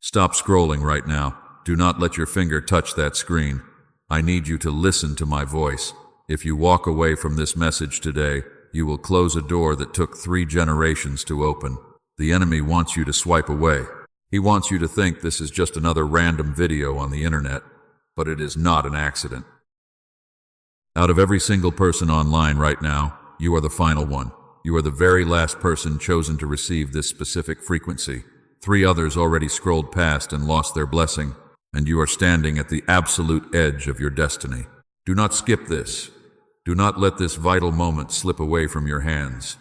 Stop scrolling right now. Do not let your finger touch that screen. I need you to listen to my voice. If you walk away from this message today, you will close a door that took 3 generations to open. The enemy wants you to swipe away. He wants you to think this is just another random video on the internet, but it is not an accident. Out of every single person online right now, you are the final one. You are the very last person chosen to receive this specific frequency. 3 others already scrolled past and lost their blessing, and you are standing at the absolute edge of your destiny. Do not skip this. Do not let this vital moment slip away from your hands.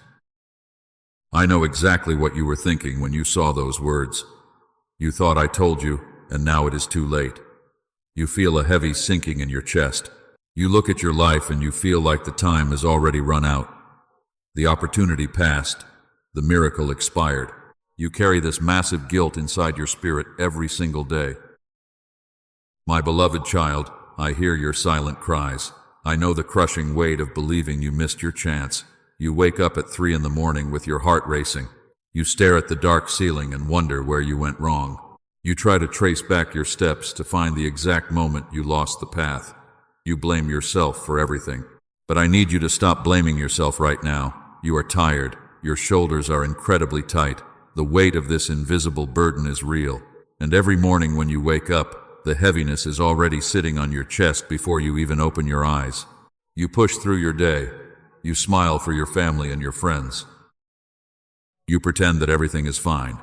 I know exactly what you were thinking when you saw those words. You thought I told you, and now it is too late. You feel a heavy sinking in your chest. You look at your life and you feel like the time has already run out. The opportunity passed. The miracle expired. You carry this massive guilt inside your spirit every single day. My beloved child, I hear your silent cries. I know the crushing weight of believing you missed your chance. You wake up at 3 in the morning with your heart racing. You stare at the dark ceiling and wonder where you went wrong. You try to trace back your steps to find the exact moment you lost the path. You blame yourself for everything. But I need you to stop blaming yourself right now. You are tired. Your shoulders are incredibly tight. The weight of this invisible burden is real. And every morning when you wake up, the heaviness is already sitting on your chest before you even open your eyes. You push through your day. You smile for your family and your friends. You pretend that everything is fine.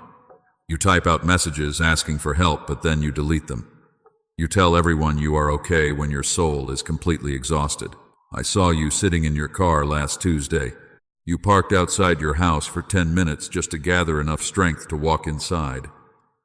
You type out messages asking for help, but then you delete them. You tell everyone you are okay when your soul is completely exhausted. I saw you sitting in your car last Tuesday. You parked outside your house for 10 minutes just to gather enough strength to walk inside.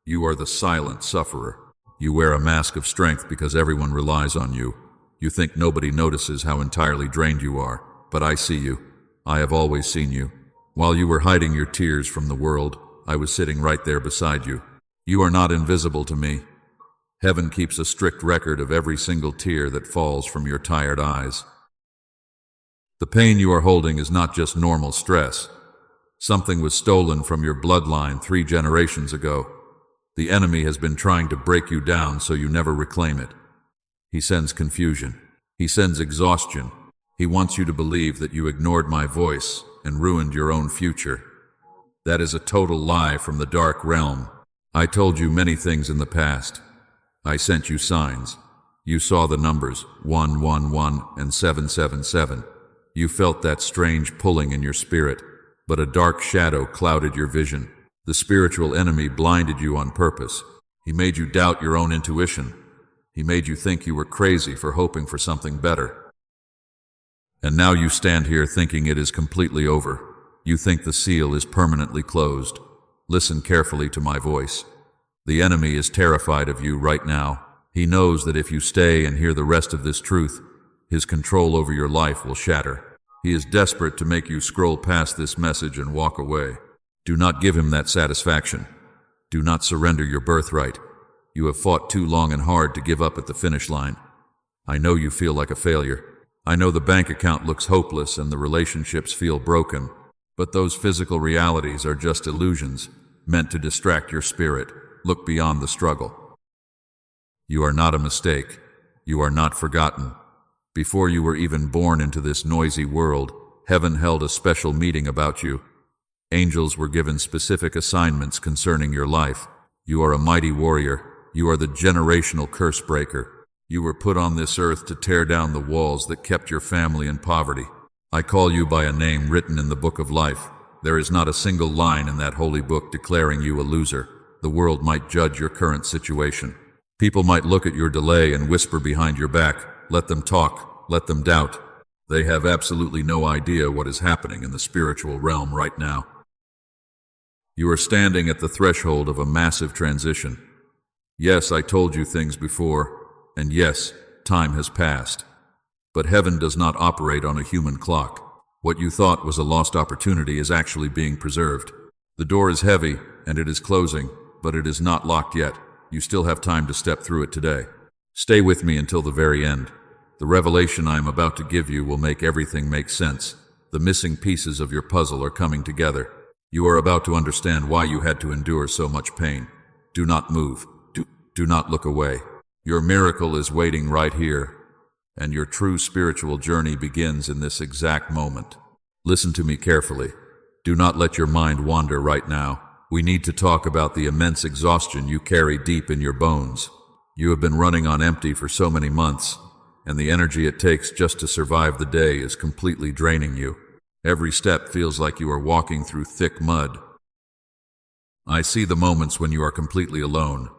You are the silent sufferer. You wear a mask of strength because everyone relies on you. You think nobody notices how entirely drained you are, but I see you. I have always seen you. While you were hiding your tears from the world, I was sitting right there beside you. You are not invisible to me. Heaven keeps a strict record of every single tear that falls from your tired eyes. The pain you are holding is not just normal stress. Something was stolen from your bloodline 3 generations ago. The enemy has been trying to break you down so you never reclaim it. He sends confusion. He sends exhaustion. He wants you to believe that you ignored my voice and ruined your own future. That is a total lie from the dark realm. I told you many things in the past. I sent you signs. You saw the numbers 111 and 777. You felt that strange pulling in your spirit, but a dark shadow clouded your vision. The spiritual enemy blinded you on purpose. He made you doubt your own intuition. He made you think you were crazy for hoping for something better. And now you stand here thinking it is completely over. You think the seal is permanently closed. Listen carefully to my voice. The enemy is terrified of you right now. He knows that if you stay and hear the rest of this truth, his control over your life will shatter. He is desperate to make you scroll past this message and walk away. Do not give him that satisfaction. Do not surrender your birthright. You have fought too long and hard to give up at the finish line. I know you feel like a failure. I know the bank account looks hopeless and the relationships feel broken, but those physical realities are just illusions, meant to distract your spirit. Look beyond the struggle. You are not a mistake. You are not forgotten. Before you were even born into this noisy world, heaven held a special meeting about you. Angels were given specific assignments concerning your life. You are a mighty warrior. You are the generational curse breaker. You were put on this earth to tear down the walls that kept your family in poverty. I call you by a name written in the book of life. There is not a single line in that holy book declaring you a loser. The world might judge your current situation. People might look at your delay and whisper behind your back, let them talk, let them doubt. They have absolutely no idea what is happening in the spiritual realm right now. You are standing at the threshold of a massive transition. Yes, I told you things before, and yes, time has passed. But heaven does not operate on a human clock. What you thought was a lost opportunity is actually being preserved. The door is heavy, and it is closing, but it is not locked yet. You still have time to step through it today. Stay with me until the very end. The revelation I am about to give you will make everything make sense. The missing pieces of your puzzle are coming together. You are about to understand why you had to endure so much pain. Do not move. Do not look away. Your miracle is waiting right here, and your true spiritual journey begins in this exact moment. Listen to me carefully. Do not let your mind wander right now. We need to talk about the immense exhaustion you carry deep in your bones. You have been running on empty for so many months, and the energy it takes just to survive the day is completely draining you. Every step feels like you are walking through thick mud. I see the moments when you are completely alone.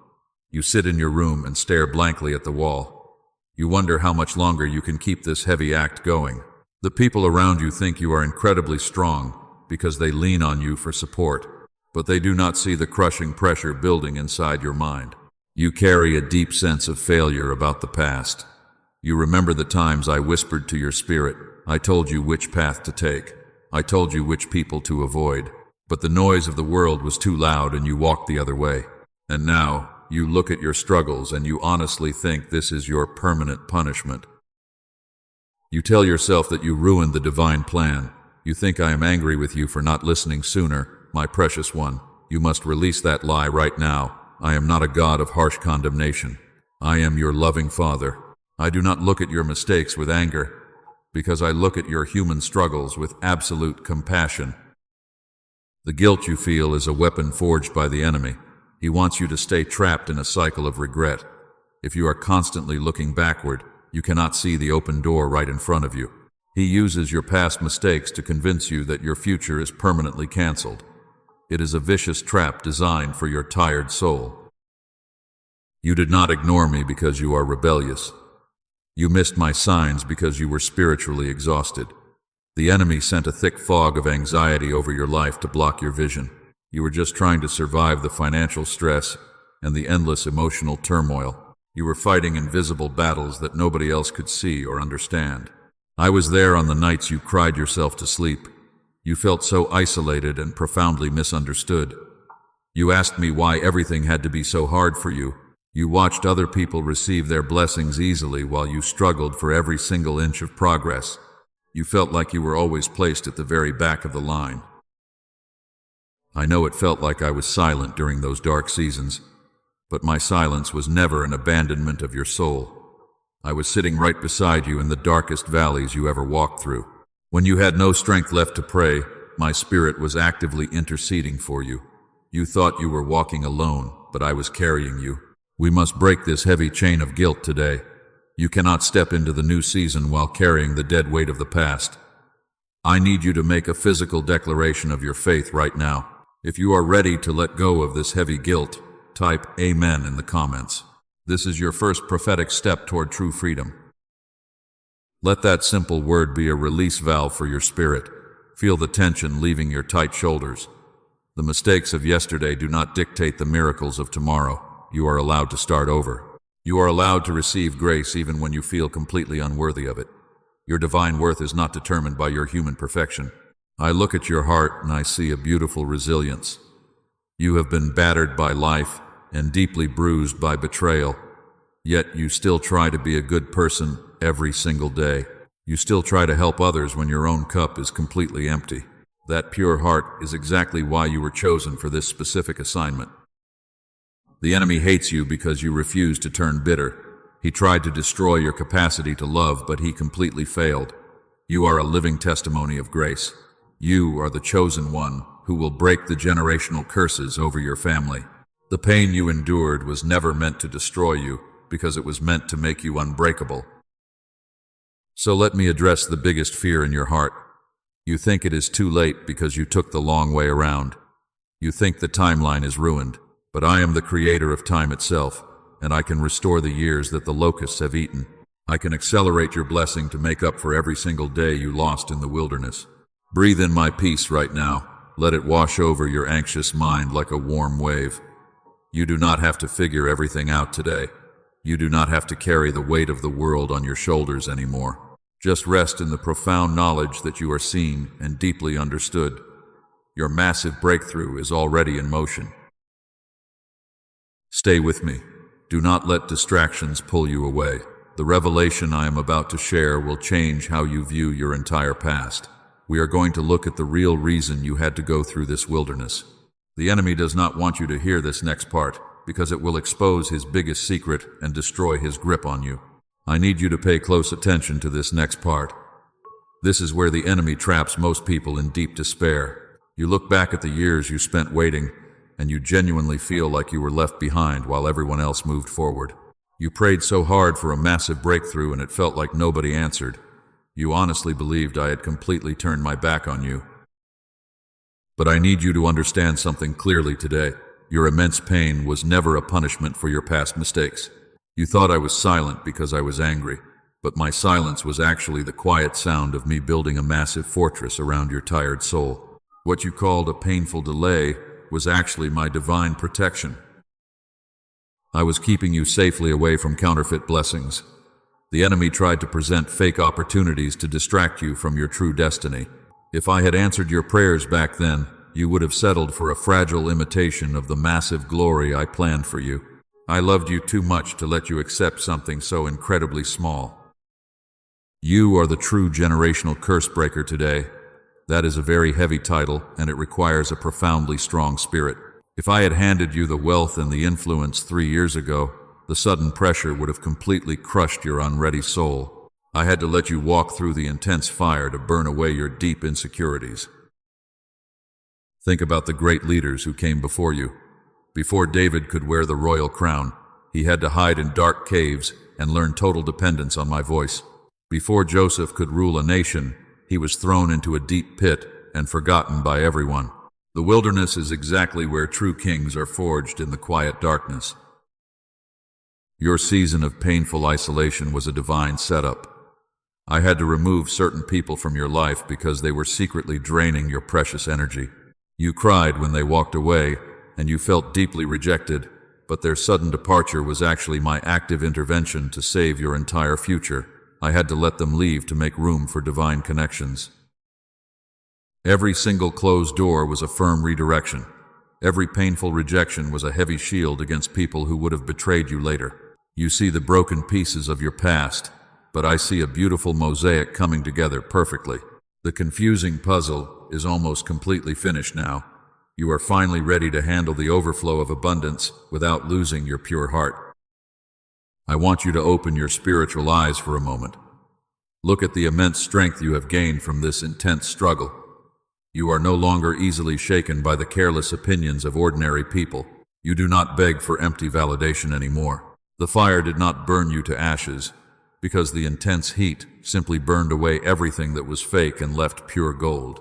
You sit in your room and stare blankly at the wall. You wonder how much longer you can keep this heavy act going. The people around you think you are incredibly strong because they lean on you for support, but they do not see the crushing pressure building inside your mind. You carry a deep sense of failure about the past. You remember the times I whispered to your spirit. I told you which path to take. I told you which people to avoid. But the noise of the world was too loud and you walked the other way. And now, you look at your struggles and you honestly think this is your permanent punishment. You tell yourself that you ruined the divine plan. You think I am angry with you for not listening sooner. My precious one, you must release that lie right now. I am not a God of harsh condemnation. I am your loving Father. I do not look at your mistakes with anger, because I look at your human struggles with absolute compassion. The guilt you feel is a weapon forged by the enemy. He wants you to stay trapped in a cycle of regret. If you are constantly looking backward, you cannot see the open door right in front of you. He uses your past mistakes to convince you that your future is permanently canceled. It is a vicious trap designed for your tired soul. You did not ignore me because you are rebellious. You missed my signs because you were spiritually exhausted. The enemy sent a thick fog of anxiety over your life to block your vision. You were just trying to survive the financial stress and the endless emotional turmoil. You were fighting invisible battles that nobody else could see or understand. I was there on the nights you cried yourself to sleep. You felt so isolated and profoundly misunderstood. You asked me why everything had to be so hard for you. You watched other people receive their blessings easily while you struggled for every single inch of progress. You felt like you were always placed at the very back of the line. I know it felt like I was silent during those dark seasons, but my silence was never an abandonment of your soul. I was sitting right beside you in the darkest valleys you ever walked through. When you had no strength left to pray, my spirit was actively interceding for you. You thought you were walking alone, but I was carrying you. We must break this heavy chain of guilt today. You cannot step into the new season while carrying the dead weight of the past. I need you to make a physical declaration of your faith right now. If you are ready to let go of this heavy guilt, type Amen in the comments. This is your first prophetic step toward true freedom. Let that simple word be a release valve for your spirit. Feel the tension leaving your tight shoulders. The mistakes of yesterday do not dictate the miracles of tomorrow. You are allowed to start over. You are allowed to receive grace even when you feel completely unworthy of it. Your divine worth is not determined by your human perfection. I look at your heart and I see a beautiful resilience. You have been battered by life and deeply bruised by betrayal, yet you still try to be a good person every single day. You still try to help others when your own cup is completely empty. That pure heart is exactly why you were chosen for this specific assignment. The enemy hates you because you refuse to turn bitter. He tried to destroy your capacity to love, but he completely failed. You are a living testimony of grace. You are the chosen one who will break the generational curses over your family. The pain you endured was never meant to destroy you, because it was meant to make you unbreakable. So let me address the biggest fear in your heart. You think it is too late because you took the long way around. You think the timeline is ruined, but I am the creator of time itself, and I can restore the years that the locusts have eaten. I can accelerate your blessing to make up for every single day you lost in the wilderness. Breathe in my peace right now. Let it wash over your anxious mind like a warm wave. You do not have to figure everything out today. You do not have to carry the weight of the world on your shoulders anymore. Just rest in the profound knowledge that you are seen and deeply understood. Your massive breakthrough is already in motion. Stay with me. Do not let distractions pull you away. The revelation I am about to share will change how you view your entire past. We are going to look at the real reason you had to go through this wilderness. The enemy does not want you to hear this next part, because it will expose his biggest secret and destroy his grip on you. I need you to pay close attention to this next part. This is where the enemy traps most people in deep despair. You look back at the years you spent waiting, and you genuinely feel like you were left behind while everyone else moved forward. You prayed so hard for a massive breakthrough and it felt like nobody answered. You honestly believed I had completely turned my back on you. But I need you to understand something clearly today. Your immense pain was never a punishment for your past mistakes. You thought I was silent because I was angry, but my silence was actually the quiet sound of me building a massive fortress around your tired soul. What you called a painful delay was actually my divine protection. I was keeping you safely away from counterfeit blessings. The enemy tried to present fake opportunities to distract you from your true destiny. If I had answered your prayers back then, you would have settled for a fragile imitation of the massive glory I planned for you. I loved you too much to let you accept something so incredibly small. You are the true generational curse breaker today. That is a very heavy title, and it requires a profoundly strong spirit. If I had handed you the wealth and the influence 3 years ago, the sudden pressure would have completely crushed your unready soul. I had to let you walk through the intense fire to burn away your deep insecurities. Think about the great leaders who came before you. Before David could wear the royal crown, he had to hide in dark caves and learn total dependence on my voice. Before Joseph could rule a nation, he was thrown into a deep pit and forgotten by everyone. The wilderness is exactly where true kings are forged, in the quiet darkness. Your season of painful isolation was a divine setup. I had to remove certain people from your life because they were secretly draining your precious energy. You cried when they walked away, and you felt deeply rejected, but their sudden departure was actually my active intervention to save your entire future. I had to let them leave to make room for divine connections. Every single closed door was a firm redirection. Every painful rejection was a heavy shield against people who would have betrayed you later. You see the broken pieces of your past, but I see a beautiful mosaic coming together perfectly. The confusing puzzle is almost completely finished now. You are finally ready to handle the overflow of abundance without losing your pure heart. I want you to open your spiritual eyes for a moment. Look at the immense strength you have gained from this intense struggle. You are no longer easily shaken by the careless opinions of ordinary people. You do not beg for empty validation anymore. The fire did not burn you to ashes, because the intense heat simply burned away everything that was fake and left pure gold.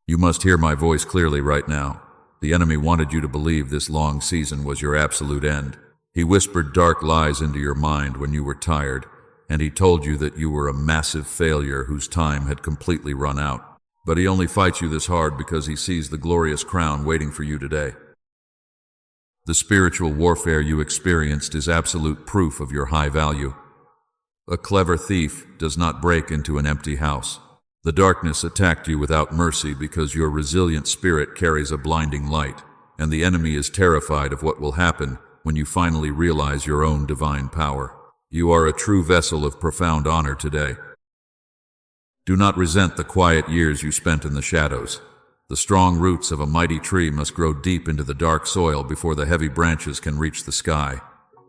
You must hear my voice clearly right now. The enemy wanted you to believe this long season was your absolute end. He whispered dark lies into your mind when you were tired, and he told you that you were a massive failure whose time had completely run out. But he only fights you this hard because he sees the glorious crown waiting for you today. The spiritual warfare you experienced is absolute proof of your high value. A clever thief does not break into an empty house. The darkness attacked you without mercy because your resilient spirit carries a blinding light, and the enemy is terrified of what will happen when you finally realize your own divine power. You are a true vessel of profound honor today. Do not resent the quiet years you spent in the shadows. The strong roots of a mighty tree must grow deep into the dark soil before the heavy branches can reach the sky.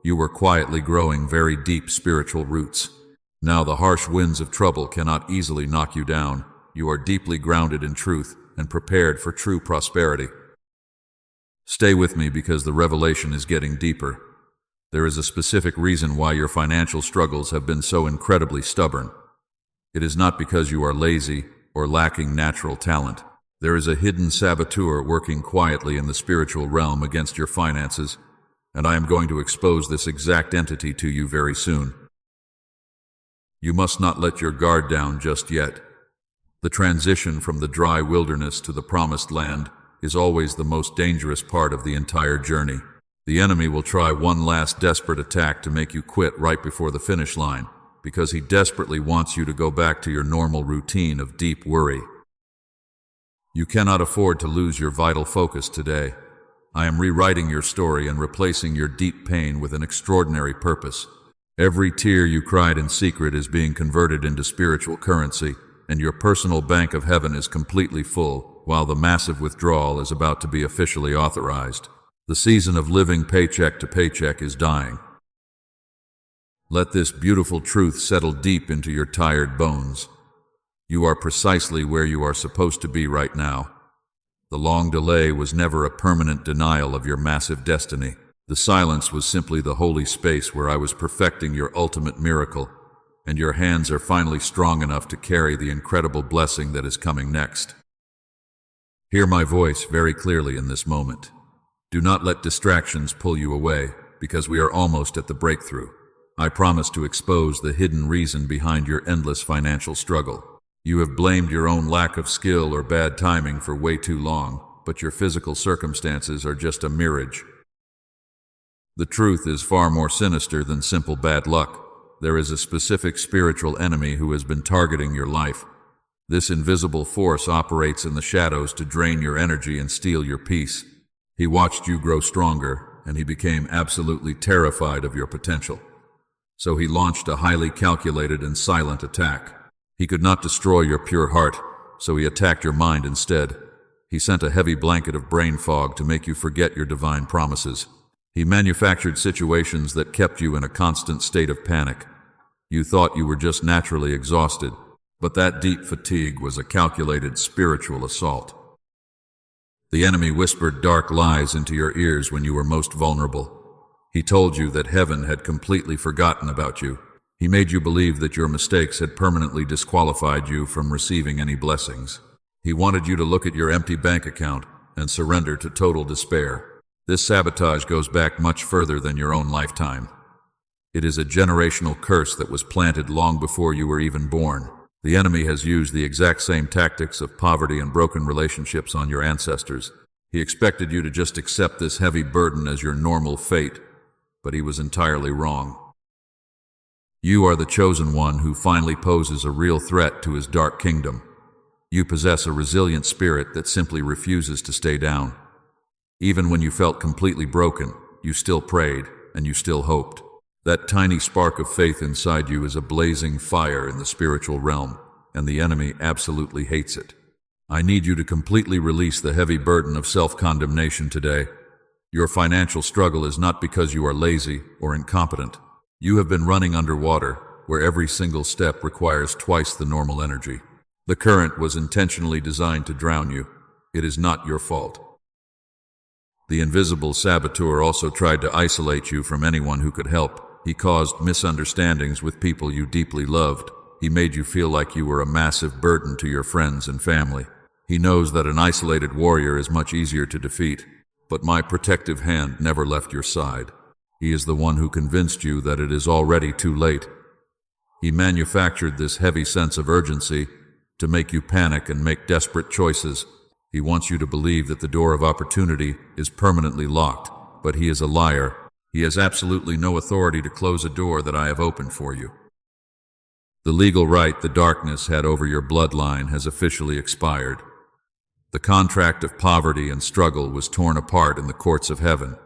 You were quietly growing very deep spiritual roots. Now the harsh winds of trouble cannot easily knock you down. You are deeply grounded in truth and prepared for true prosperity. Stay with me because the revelation is getting deeper. There is a specific reason why your financial struggles have been so incredibly stubborn. It is not because you are lazy or lacking natural talent. There is a hidden saboteur working quietly in the spiritual realm against your finances, and I am going to expose this exact entity to you very soon. You must not let your guard down just yet. The transition from the dry wilderness to the promised land is always the most dangerous part of the entire journey. The enemy will try one last desperate attack to make you quit right before the finish line, because he desperately wants you to go back to your normal routine of deep worry. You cannot afford to lose your vital focus today. I am rewriting your story and replacing your deep pain with an extraordinary purpose. Every tear you cried in secret is being converted into spiritual currency, and your personal bank of heaven is completely full, while the massive withdrawal is about to be officially authorized. The season of living paycheck to paycheck is dying. Let this beautiful truth settle deep into your tired bones. You are precisely where you are supposed to be right now. The long delay was never a permanent denial of your massive destiny. The silence was simply the holy space where I was perfecting your ultimate miracle, and your hands are finally strong enough to carry the incredible blessing that is coming next. Hear my voice very clearly in this moment. Do not let distractions pull you away, because we are almost at the breakthrough. I promise to expose the hidden reason behind your endless financial struggle. You have blamed your own lack of skill or bad timing for way too long, but your physical circumstances are just a mirage. The truth is far more sinister than simple bad luck. There is a specific spiritual enemy who has been targeting your life. This invisible force operates in the shadows to drain your energy and steal your peace. He watched you grow stronger, and he became absolutely terrified of your potential. So he launched a highly calculated and silent attack. He could not destroy your pure heart, so he attacked your mind instead. He sent a heavy blanket of brain fog to make you forget your divine promises. He manufactured situations that kept you in a constant state of panic. You thought you were just naturally exhausted, but that deep fatigue was a calculated spiritual assault. The enemy whispered dark lies into your ears when you were most vulnerable. He told you that heaven had completely forgotten about you. He made you believe that your mistakes had permanently disqualified you from receiving any blessings. He wanted you to look at your empty bank account and surrender to total despair. This sabotage goes back much further than your own lifetime. It is a generational curse that was planted long before you were even born. The enemy has used the exact same tactics of poverty and broken relationships on your ancestors. He expected you to just accept this heavy burden as your normal fate, but he was entirely wrong. You are the chosen one who finally poses a real threat to his dark kingdom. You possess a resilient spirit that simply refuses to stay down. Even when you felt completely broken, you still prayed and you still hoped. That tiny spark of faith inside you is a blazing fire in the spiritual realm, and the enemy absolutely hates it. I need you to completely release the heavy burden of self-condemnation today. Your financial struggle is not because you are lazy or incompetent. You have been running underwater, where every single step requires twice the normal energy. The current was intentionally designed to drown you. It is not your fault. The invisible saboteur also tried to isolate you from anyone who could help. He caused misunderstandings with people you deeply loved. He made you feel like you were a massive burden to your friends and family. He knows that an isolated warrior is much easier to defeat, but my protective hand never left your side. He is the one who convinced you that it is already too late. He manufactured this heavy sense of urgency to make you panic and make desperate choices. He wants you to believe that the door of opportunity is permanently locked, but he is a liar. He has absolutely no authority to close a door that I have opened for you. The legal right the darkness had over your bloodline has officially expired. The contract of poverty and struggle was torn apart in the courts of heaven.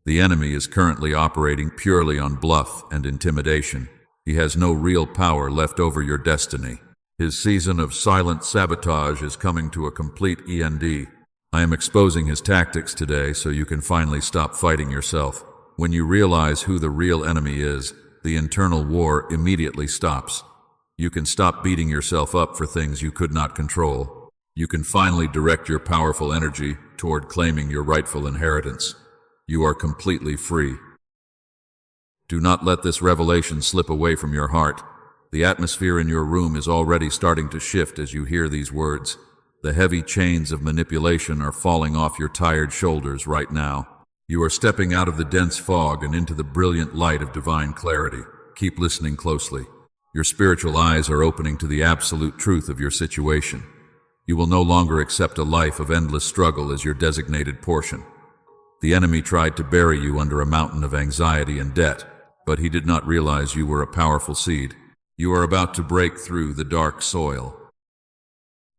The enemy is currently operating purely on bluff and intimidation. He has no real power left over your destiny. His season of silent sabotage is coming to a complete end. I am exposing his tactics today so you can finally stop fighting yourself. When you realize who the real enemy is, the internal war immediately stops. You can stop beating yourself up for things you could not control. You can finally direct your powerful energy toward claiming your rightful inheritance. You are completely free. Do not let this revelation slip away from your heart. The atmosphere in your room is already starting to shift as you hear these words. The heavy chains of manipulation are falling off your tired shoulders right now. You are stepping out of the dense fog and into the brilliant light of divine clarity. Keep listening closely. Your spiritual eyes are opening to the absolute truth of your situation. You will no longer accept a life of endless struggle as your designated portion. The enemy tried to bury you under a mountain of anxiety and debt, but he did not realize you were a powerful seed. You are about to break through the dark soil.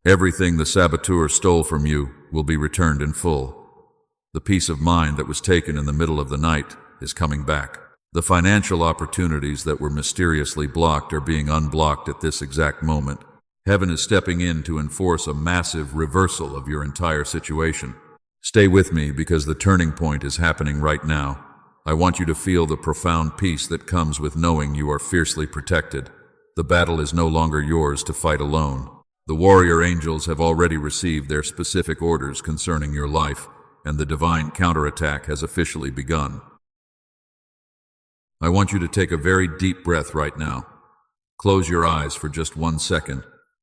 Everything the saboteur stole from you will be returned in full. The peace of mind that was taken in the middle of the night is coming back. The financial opportunities that were mysteriously blocked are being unblocked at this exact moment. Heaven is stepping in to enforce a massive reversal of your entire situation. Stay with me because the turning point is happening right now. I want you to feel the profound peace that comes with knowing you are fiercely protected. The battle is no longer yours to fight alone. The warrior angels have already received their specific orders concerning your life, and the divine counterattack has officially begun. I want you to take a very deep breath right now. Close your eyes for just 1 second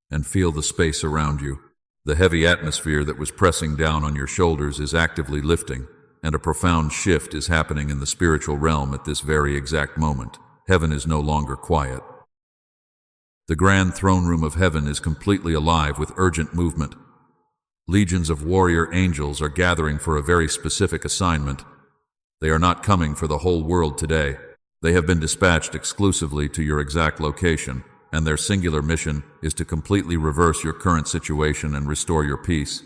and feel the space around you. The heavy atmosphere that was pressing down on your shoulders is actively lifting, and a profound shift is happening in the spiritual realm at this very exact moment. Heaven is no longer quiet. The grand throne room of heaven is completely alive with urgent movement. Legions of warrior angels are gathering for a very specific assignment. They are not coming for the whole world today. They have been dispatched exclusively to your exact location, and their singular mission is to completely reverse your current situation and restore your peace.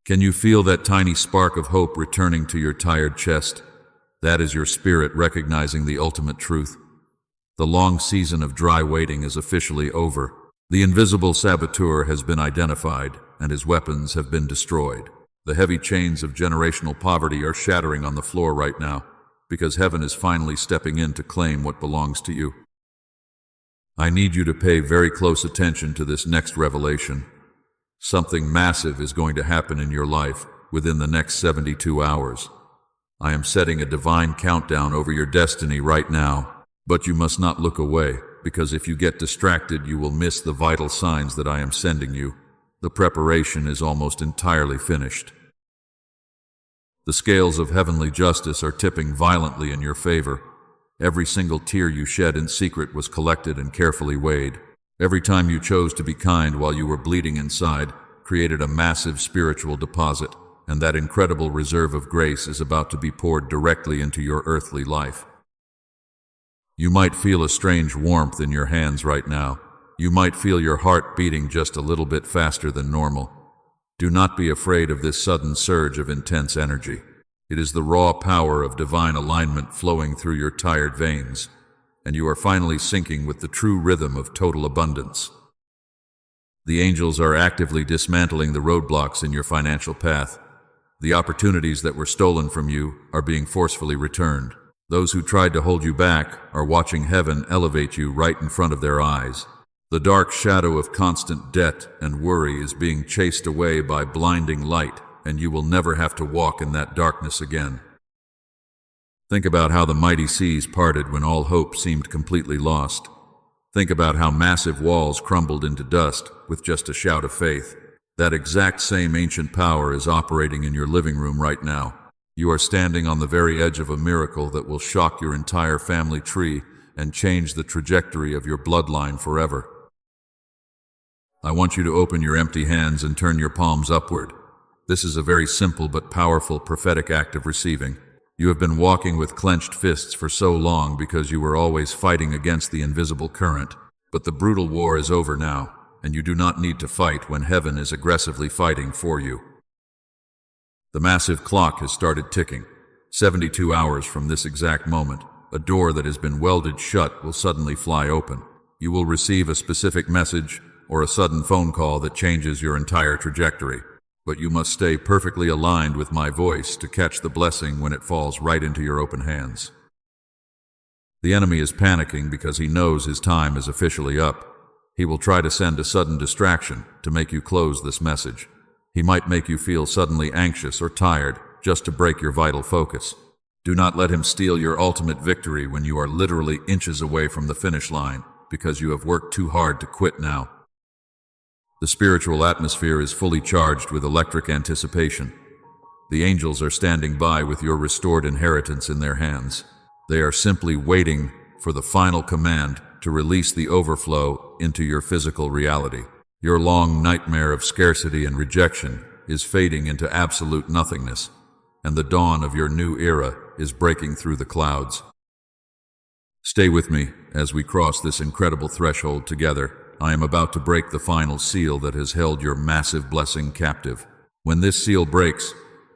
Can you feel that tiny spark of hope returning to your tired chest? That is your spirit recognizing the ultimate truth. The long season of dry waiting is officially over. The invisible saboteur has been identified, and his weapons have been destroyed. The heavy chains of generational poverty are shattering on the floor right now, because heaven is finally stepping in to claim what belongs to you. I need you to pay very close attention to this next revelation. Something massive is going to happen in your life within the next 72 hours. I am setting a divine countdown over your destiny right now, but you must not look away, because if you get distracted, you will miss the vital signs that I am sending you. The preparation is almost entirely finished. The scales of heavenly justice are tipping violently in your favor. Every single tear you shed in secret was collected and carefully weighed. Every time you chose to be kind while you were bleeding inside created a massive spiritual deposit, and that incredible reserve of grace is about to be poured directly into your earthly life. You might feel a strange warmth in your hands right now. You might feel your heart beating just a little bit faster than normal. Do not be afraid of this sudden surge of intense energy. It is the raw power of divine alignment flowing through your tired veins, and you are finally syncing with the true rhythm of total abundance. The angels are actively dismantling the roadblocks in your financial path. The opportunities that were stolen from you are being forcefully returned. Those who tried to hold you back are watching heaven elevate you right in front of their eyes. The dark shadow of constant debt and worry is being chased away by blinding light, and you will never have to walk in that darkness again. Think about how the mighty seas parted when all hope seemed completely lost. Think about how massive walls crumbled into dust with just a shout of faith. That exact same ancient power is operating in your living room right now. You are standing on the very edge of a miracle that will shock your entire family tree and change the trajectory of your bloodline forever. I want you to open your empty hands and turn your palms upward. This is a very simple but powerful prophetic act of receiving. You have been walking with clenched fists for so long because you were always fighting against the invisible current. But the brutal war is over now, and you do not need to fight when heaven is aggressively fighting for you. The massive clock has started ticking. 72 hours from this exact moment, a door that has been welded shut will suddenly fly open. You will receive a specific message or a sudden phone call that changes your entire trajectory. But you must stay perfectly aligned with my voice to catch the blessing when it falls right into your open hands. The enemy is panicking because he knows his time is officially up. He will try to send a sudden distraction to make you close this message. He might make you feel suddenly anxious or tired just to break your vital focus. Do not let him steal your ultimate victory when you are literally inches away from the finish line because you have worked too hard to quit now. The spiritual atmosphere is fully charged with electric anticipation. The angels are standing by with your restored inheritance in their hands. They are simply waiting for the final command to release the overflow into your physical reality. Your long nightmare of scarcity and rejection is fading into absolute nothingness, and the dawn of your new era is breaking through the clouds. Stay with me as we cross this incredible threshold together. I am about to break the final seal that has held your massive blessing captive. When this seal breaks,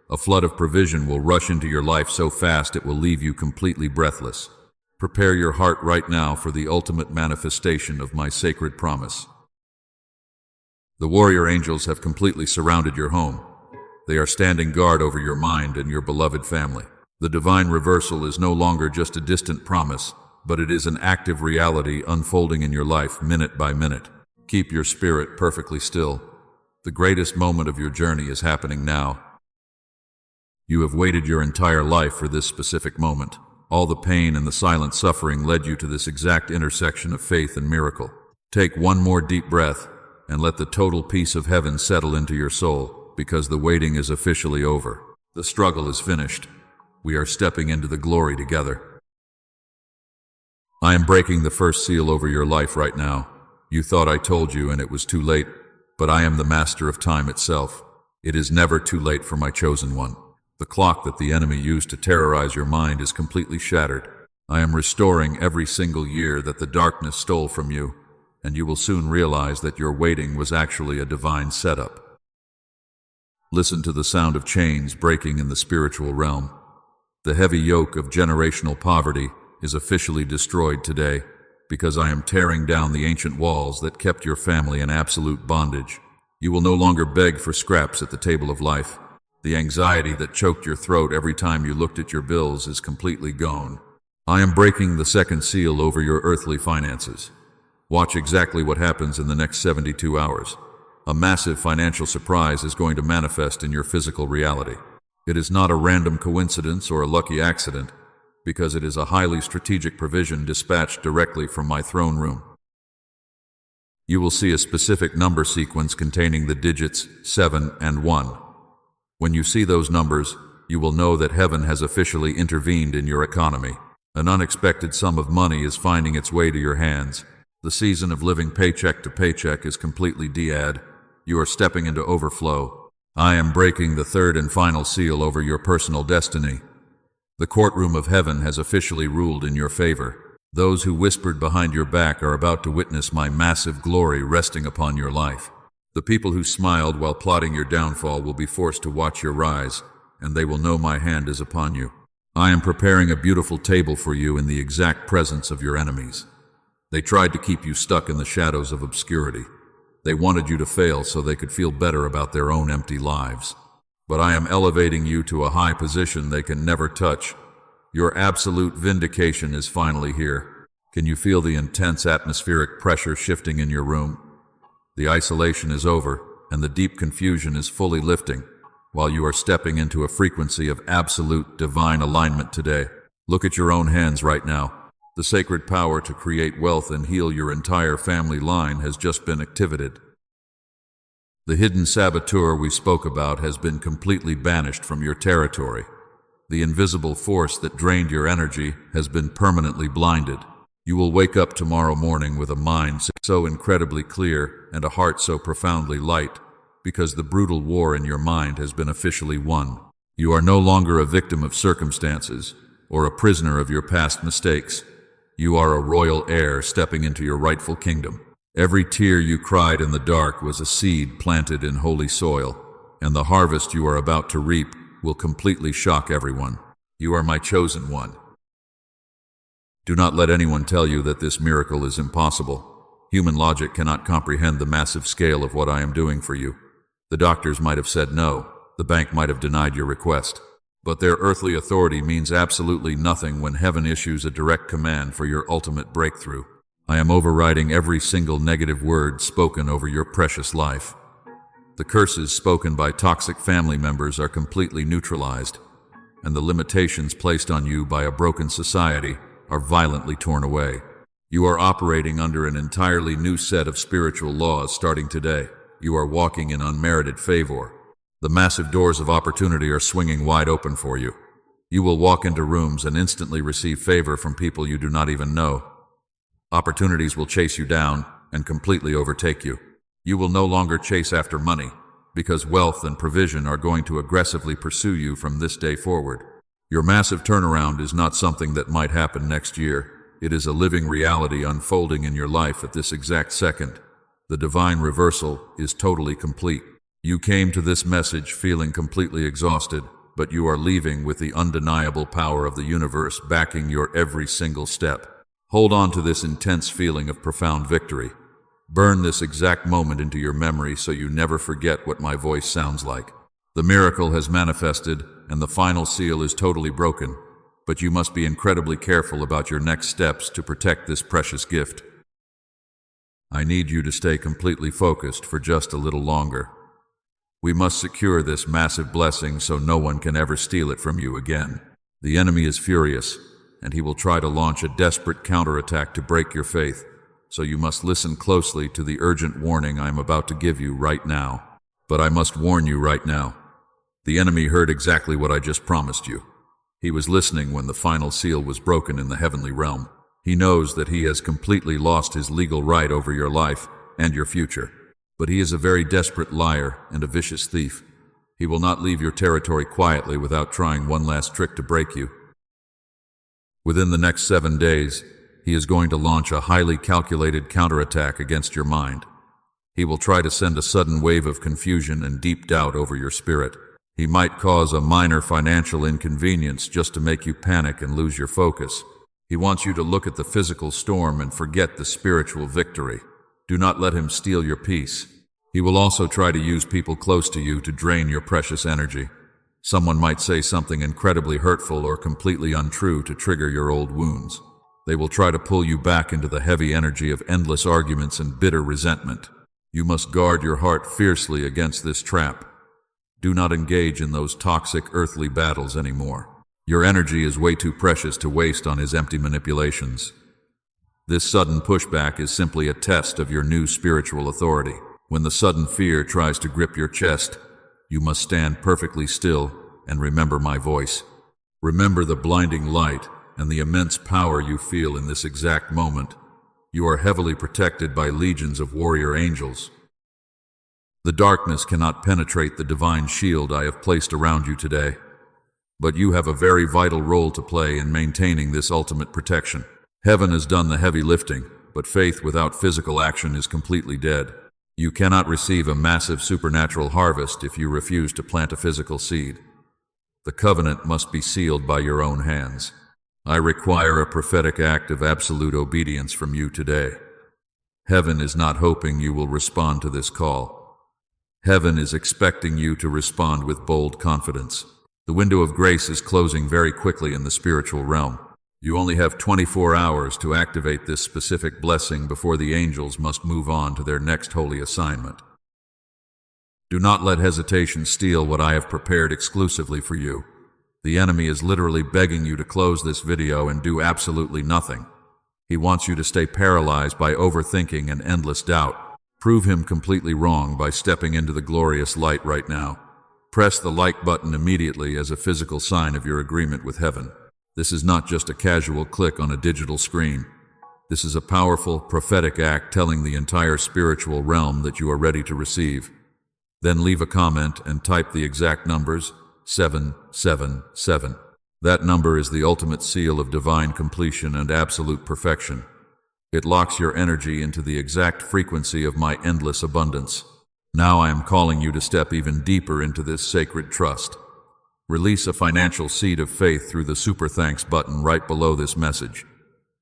a flood of provision will rush into your life so fast it will leave you completely breathless. Prepare your heart right now for the ultimate manifestation of my sacred promise. The warrior angels have completely surrounded your home. They are standing guard over your mind and your beloved family. The divine reversal is no longer just a distant promise, but it is an active reality unfolding in your life minute by minute. Keep your spirit perfectly still. The greatest moment of your journey is happening now. You have waited your entire life for this specific moment. All the pain and the silent suffering led you to this exact intersection of faith and miracle. Take one more deep breath and let the total peace of heaven settle into your soul, because the waiting is officially over. The struggle is finished. We are stepping into the glory together. I am breaking the first seal over your life right now. You thought I told you and it was too late, but I am the master of time itself. It is never too late for my chosen one. The clock that the enemy used to terrorize your mind is completely shattered. I am restoring every single year that the darkness stole from you, and you will soon realize that your waiting was actually a divine setup. Listen to the sound of chains breaking in the spiritual realm. The heavy yoke of generational poverty is officially destroyed today, because I am tearing down the ancient walls that kept your family in absolute bondage. You will no longer beg for scraps at the table of life. The anxiety that choked your throat every time you looked at your bills is completely gone. I am breaking the second seal over your earthly finances. Watch exactly what happens in the next 72 hours. A massive financial surprise is going to manifest in your physical reality. It is not a random coincidence or a lucky accident, because it is a highly strategic provision dispatched directly from my throne room. You will see a specific number sequence containing the digits 7 and 1. When you see those numbers, you will know that heaven has officially intervened in your economy. An unexpected sum of money is finding its way to your hands. The season of living paycheck to paycheck is completely de-ad. You are stepping into overflow. I am breaking the third and final seal over your personal destiny. The courtroom of heaven has officially ruled in your favor. Those who whispered behind your back are about to witness my massive glory resting upon your life. The people who smiled while plotting your downfall will be forced to watch your rise, and they will know my hand is upon you. I am preparing a beautiful table for you in the exact presence of your enemies. They tried to keep you stuck in the shadows of obscurity. They wanted you to fail so they could feel better about their own empty lives. But I am elevating you to a high position they can never touch. Your absolute vindication is finally here. Can you feel the intense atmospheric pressure shifting in your room? The isolation is over, and the deep confusion is fully lifting, while you are stepping into a frequency of absolute divine alignment today. Look at your own hands right now. The sacred power to create wealth and heal your entire family line has just been activated. The hidden saboteur we spoke about has been completely banished from your territory. The invisible force that drained your energy has been permanently blinded. You will wake up tomorrow morning with a mind so incredibly clear and a heart so profoundly light, because the brutal war in your mind has been officially won. You are no longer a victim of circumstances or a prisoner of your past mistakes. You are a royal heir stepping into your rightful kingdom. Every tear you cried in the dark was a seed planted in holy soil, and the harvest you are about to reap will completely shock everyone. You are my chosen one. Do not let anyone tell you that this miracle is impossible. Human logic cannot comprehend the massive scale of what I am doing for you. The doctors might have said no. The bank might have denied your request. But their earthly authority means absolutely nothing when heaven issues a direct command for your ultimate breakthrough. I am overriding every single negative word spoken over your precious life. The curses spoken by toxic family members are completely neutralized, and the limitations placed on you by a broken society are violently torn away. You are operating under an entirely new set of spiritual laws starting today. You are walking in unmerited favor. The massive doors of opportunity are swinging wide open for you. You will walk into rooms and instantly receive favor from people you do not even know. Opportunities will chase you down and completely overtake you. You will no longer chase after money, because wealth and provision are going to aggressively pursue you from this day forward. Your massive turnaround is not something that might happen next year. It is a living reality unfolding in your life at this exact second. The divine reversal is totally complete. You came to this message feeling completely exhausted, but you are leaving with the undeniable power of the universe backing your every single step. Hold on to this intense feeling of profound victory. Burn this exact moment into your memory so you never forget what my voice sounds like. The miracle has manifested, and the final seal is totally broken, but you must be incredibly careful about your next steps to protect this precious gift. I need you to stay completely focused for just a little longer. We must secure this massive blessing so no one can ever steal it from you again. The enemy is furious, and he will try to launch a desperate counterattack to break your faith, so you must listen closely to the urgent warning I am about to give you right now. But I must warn you right now. The enemy heard exactly what I just promised you. He was listening when the final seal was broken in the heavenly realm. He knows that he has completely lost his legal right over your life and your future. But he is a very desperate liar and a vicious thief. He will not leave your territory quietly without trying one last trick to break you. Within the next 7 days, he is going to launch a highly calculated counterattack against your mind. He will try to send a sudden wave of confusion and deep doubt over your spirit. He might cause a minor financial inconvenience just to make you panic and lose your focus. He wants you to look at the physical storm and forget the spiritual victory. Do not let him steal your peace. He will also try to use people close to you to drain your precious energy. Someone might say something incredibly hurtful or completely untrue to trigger your old wounds. They will try to pull you back into the heavy energy of endless arguments and bitter resentment. You must guard your heart fiercely against this trap. Do not engage in those toxic earthly battles anymore. Your energy is way too precious to waste on his empty manipulations. This sudden pushback is simply a test of your new spiritual authority. When the sudden fear tries to grip your chest, you must stand perfectly still and remember my voice. Remember the blinding light and the immense power you feel in this exact moment. You are heavily protected by legions of warrior angels. The darkness cannot penetrate the divine shield I have placed around you today. But you have a very vital role to play in maintaining this ultimate protection. Heaven has done the heavy lifting, but faith without physical action is completely dead. You cannot receive a massive supernatural harvest if you refuse to plant a physical seed. The covenant must be sealed by your own hands. I require a prophetic act of absolute obedience from you today. Heaven is not hoping you will respond to this call. Heaven is expecting you to respond with bold confidence. The window of grace is closing very quickly in the spiritual realm. You only have 24 hours to activate this specific blessing before the angels must move on to their next holy assignment. Do not let hesitation steal what I have prepared exclusively for you. The enemy is literally begging you to close this video and do absolutely nothing. He wants you to stay paralyzed by overthinking and endless doubt. Prove him completely wrong by stepping into the glorious light right now. Press the like button immediately as a physical sign of your agreement with heaven. This is not just a casual click on a digital screen. This is a powerful, prophetic act telling the entire spiritual realm that you are ready to receive. Then leave a comment and type the exact numbers, 777. That number is the ultimate seal of divine completion and absolute perfection. It locks your energy into the exact frequency of my endless abundance. Now I am calling you to step even deeper into this sacred trust. Release a financial seed of faith through the Super Thanks button right below this message.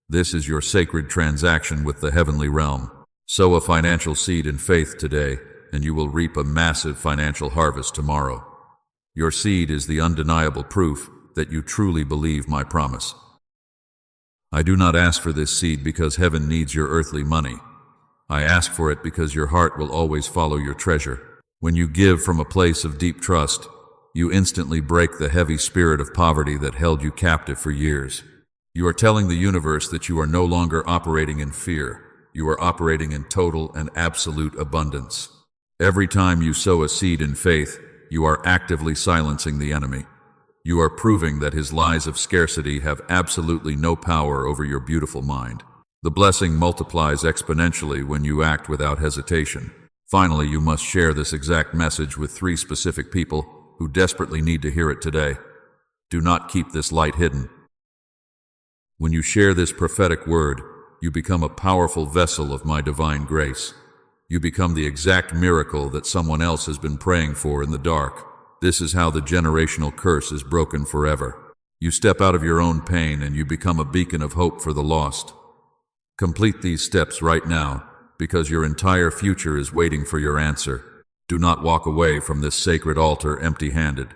This is your sacred transaction with the heavenly realm. Sow a financial seed in faith today, and you will reap a massive financial harvest tomorrow. Your seed is the undeniable proof that you truly believe my promise. I do not ask for this seed because heaven needs your earthly money. I ask for it because your heart will always follow your treasure. When you give from a place of deep trust, you instantly break the heavy spirit of poverty that held you captive for years. You are telling the universe that you are no longer operating in fear. You are operating in total and absolute abundance. Every time you sow a seed in faith, you are actively silencing the enemy. You are proving that his lies of scarcity have absolutely no power over your beautiful mind. The blessing multiplies exponentially when you act without hesitation. Finally, you must share this exact message with 3 specific people who desperately need to hear it today. Do not keep this light hidden. When you share this prophetic word, you become a powerful vessel of my divine grace. You become the exact miracle that someone else has been praying for in the dark. This is how the generational curse is broken forever. You step out of your own pain and you become a beacon of hope for the lost. Complete these steps right now, because your entire future is waiting for your answer. Do not walk away from this sacred altar empty-handed.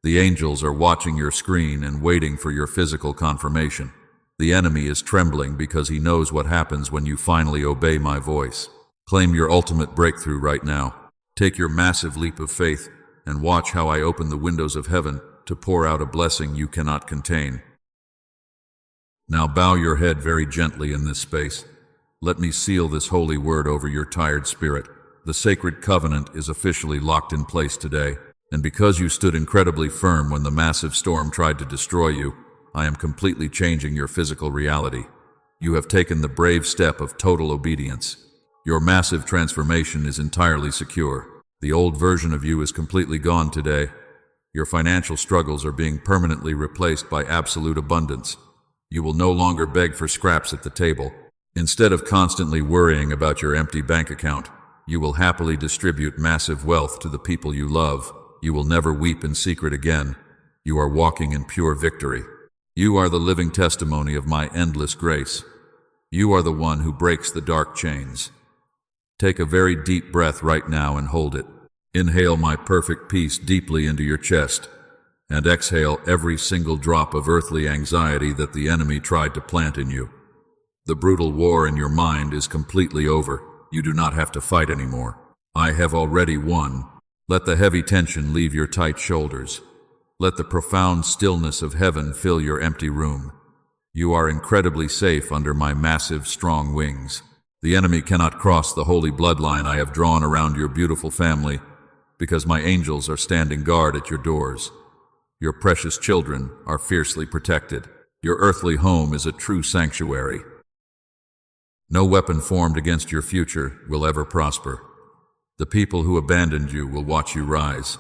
The angels are watching your screen and waiting for your physical confirmation. The enemy is trembling because he knows what happens when you finally obey my voice. Claim your ultimate breakthrough right now. Take your massive leap of faith and watch how I open the windows of heaven to pour out a blessing you cannot contain. Now bow your head very gently in this space. Let me seal this holy word over your tired spirit. The sacred covenant is officially locked in place today, and because you stood incredibly firm when the massive storm tried to destroy you, I am completely changing your physical reality. You have taken the brave step of total obedience. Your massive transformation is entirely secure. The old version of you is completely gone today. Your financial struggles are being permanently replaced by absolute abundance. You will no longer beg for scraps at the table. Instead of constantly worrying about your empty bank account, you will happily distribute massive wealth to the people you love. You will never weep in secret again. You are walking in pure victory. You are the living testimony of my endless grace. You are the one who breaks the dark chains. Take a very deep breath right now and hold it. Inhale my perfect peace deeply into your chest, and exhale every single drop of earthly anxiety that the enemy tried to plant in you. The brutal war in your mind is completely over. You do not have to fight anymore. I have already won. Let the heavy tension leave your tight shoulders. Let the profound stillness of heaven fill your empty room. You are incredibly safe under my massive, strong wings. The enemy cannot cross the holy bloodline I have drawn around your beautiful family, because my angels are standing guard at your doors. Your precious children are fiercely protected. Your earthly home is a true sanctuary. No weapon formed against your future will ever prosper. The people who abandoned you will watch you rise.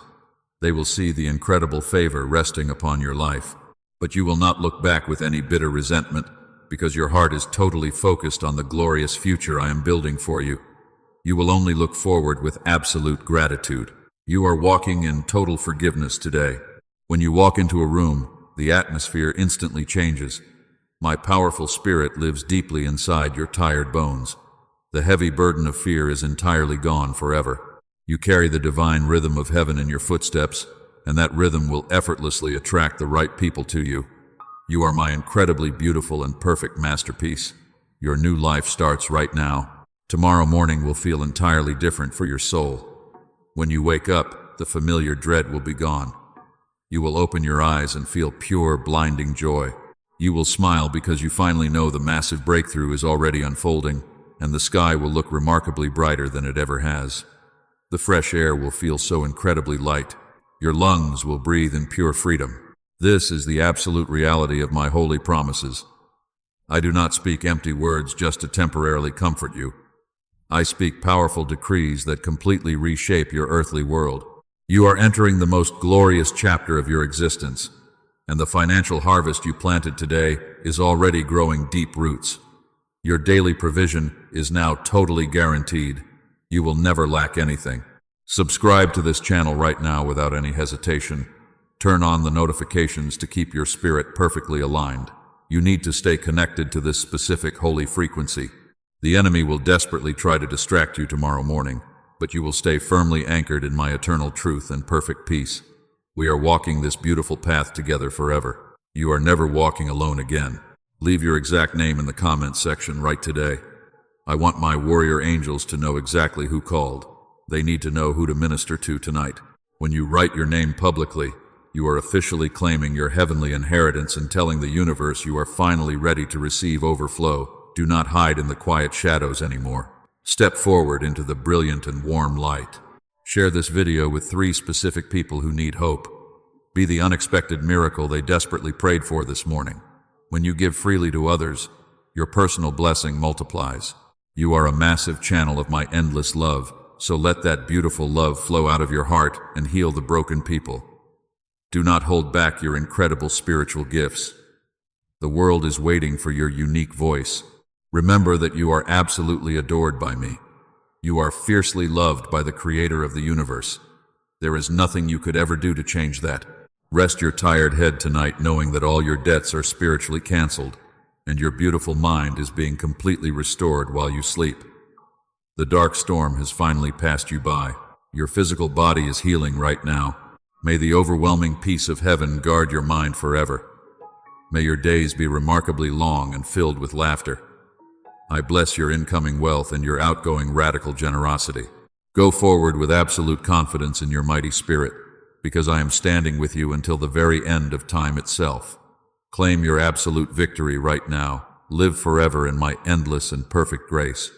They will see the incredible favor resting upon your life. But you will not look back with any bitter resentment, because your heart is totally focused on the glorious future I am building for you. You will only look forward with absolute gratitude. You are walking in total forgiveness today. When you walk into a room, the atmosphere instantly changes. My powerful spirit lives deeply inside your tired bones. The heavy burden of fear is entirely gone forever. You carry the divine rhythm of heaven in your footsteps, and that rhythm will effortlessly attract the right people to you. You are my incredibly beautiful and perfect masterpiece. Your new life starts right now. Tomorrow morning will feel entirely different for your soul. When you wake up, the familiar dread will be gone. You will open your eyes and feel pure, blinding joy. You will smile because you finally know the massive breakthrough is already unfolding, and the sky will look remarkably brighter than it ever has. The fresh air will feel so incredibly light. Your lungs will breathe in pure freedom. This is the absolute reality of my holy promises. I do not speak empty words just to temporarily comfort you. I speak powerful decrees that completely reshape your earthly world. You are entering the most glorious chapter of your existence, and the financial harvest you planted today is already growing deep roots. Your daily provision is now totally guaranteed. You will never lack anything. Subscribe to this channel right now without any hesitation. Turn on the notifications to keep your spirit perfectly aligned. You need to stay connected to this specific holy frequency. The enemy will desperately try to distract you tomorrow morning, but you will stay firmly anchored in my eternal truth and perfect peace. We are walking this beautiful path together forever. You are never walking alone again. Leave your exact name in the comments section right today. I want my warrior angels to know exactly who called. They need to know who to minister to tonight. When you write your name publicly, you are officially claiming your heavenly inheritance and telling the universe you are finally ready to receive overflow. Do not hide in the quiet shadows anymore. Step forward into the brilliant and warm light. Share this video with 3 specific people who need hope. Be the unexpected miracle they desperately prayed for this morning. When you give freely to others, your personal blessing multiplies. You are a massive channel of my endless love, so let that beautiful love flow out of your heart and heal the broken people. Do not hold back your incredible spiritual gifts. The world is waiting for your unique voice. Remember that you are absolutely adored by me. You are fiercely loved by the Creator of the universe. There is nothing you could ever do to change that. Rest your tired head tonight knowing that all your debts are spiritually canceled, and your beautiful mind is being completely restored while you sleep. The dark storm has finally passed you by. Your physical body is healing right now. May the overwhelming peace of heaven guard your mind forever. May your days be remarkably long and filled with laughter. I bless your incoming wealth and your outgoing radical generosity. Go forward with absolute confidence in your mighty spirit, because I am standing with you until the very end of time itself. Claim your absolute victory right now. Live forever in my endless and perfect grace.